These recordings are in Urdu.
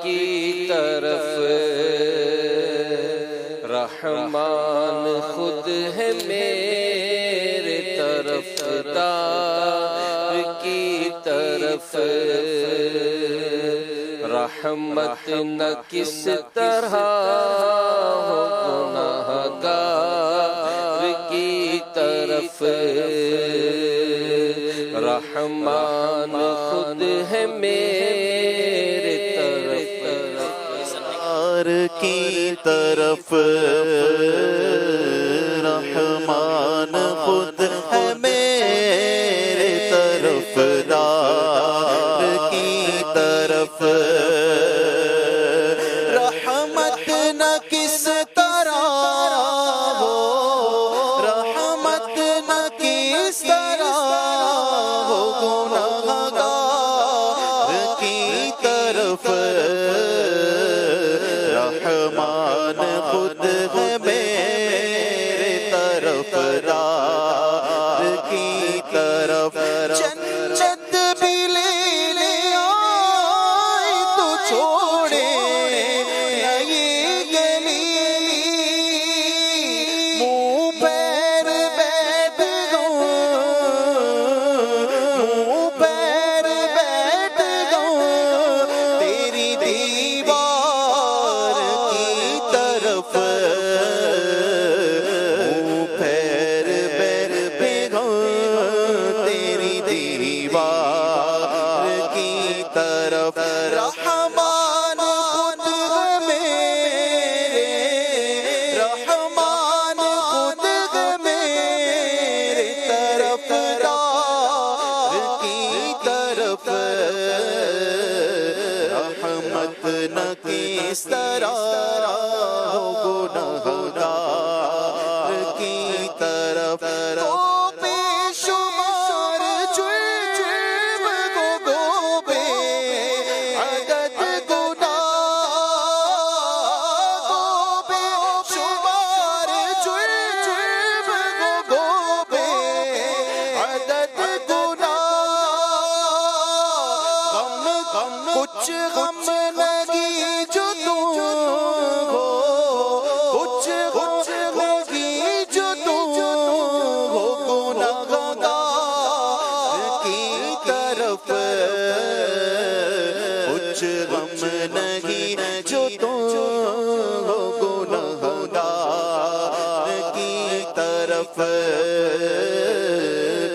کی طرف رحمان خود ہے میرے طرفدار کی طرف رحمت نہ کس طرح ہو گناہگار کی طرف رحمان خود ہے میرے طرفدار کی طرف رحمان خود ہے میرے طرفدار کی طرف رحمت نہ کس طرح ہو رحمت نہ کس طرح ہو گناہگار کی طرف رحمان خود ہے میرے طرفدار کی طرف جنت بھی لینے آئے تو چھوڑے نہ یہ گلی منہ پیر بیٹھ گؤں منہ پیر بیٹھ گؤں تیری دیوار کی طرف منہ پیر بیٹھ گؤں تیری دیوار کی طرف رحمان خود ہے میرے رحمان خود ہے میرے طرفدار کی طرف رحمت نہ کس طرح ہو گناہگار کی طرف بے شمار جرم کو بے عدد گناہ بے شمار جرم کو بے عدد گناہ غم کچھ غم لگی جو تم ہو کچھ لگی جو تم ہو گناہگار کی طرف کچھ غم نہیں جو تم ہو گناہگار کی طرف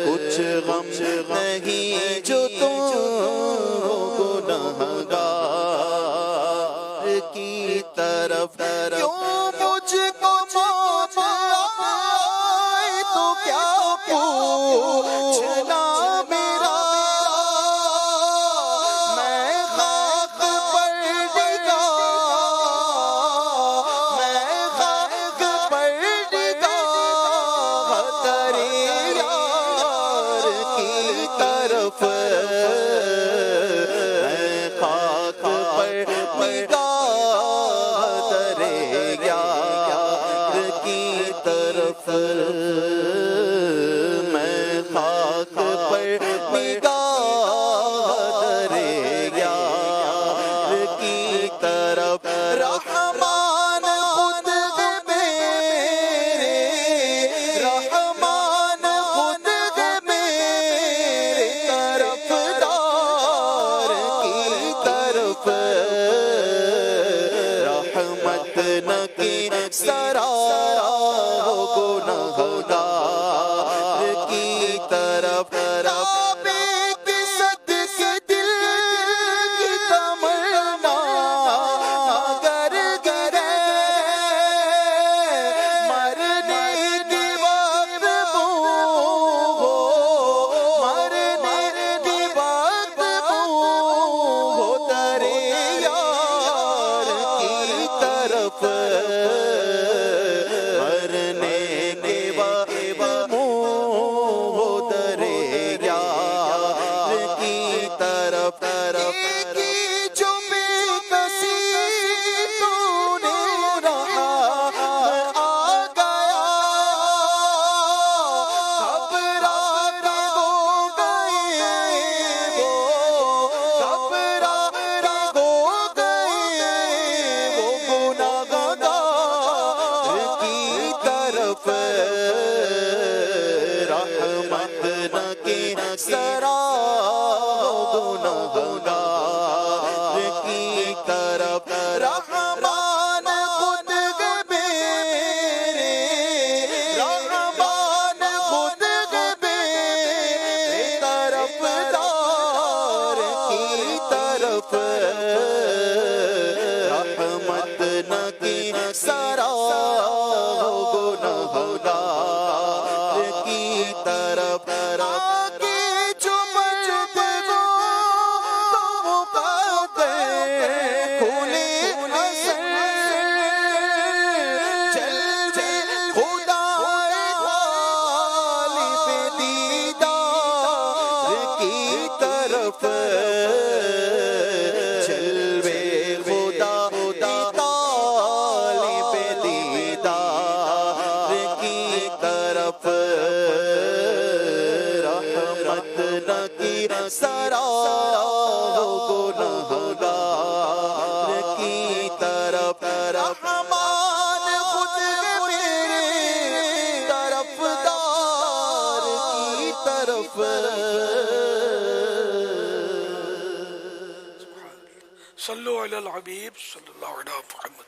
کچھ غم نہیں جو تم ہو گناہگار کی طرف کیوں مجھ کو موت آئے تو کیا پوچھنا میرا میں خاک پر ڈگا میں خاک پر ڈگا تیرے یار کی طرف میں خاک پر ڈگا تیرے یار کی طرف میں خاک پر نگاہ تیرے یار کی طرف رحمان خود ہے میرے رحمان خود ہے میرے طرفدار کی طرف رحمت نہ کس طرح ہو گناہگار کی طرف رابے کے صدقے دل کی تمنا اگر گرے مرنے کی وقت ہو مرنے کی وقت ہو تیرے یار کی طرف نہ کی سرا ہو گنہگار کی طرف رحمان خود میرے طرفدار کی طرف صلو علی الحبیب صلی اللہ علیہ محمد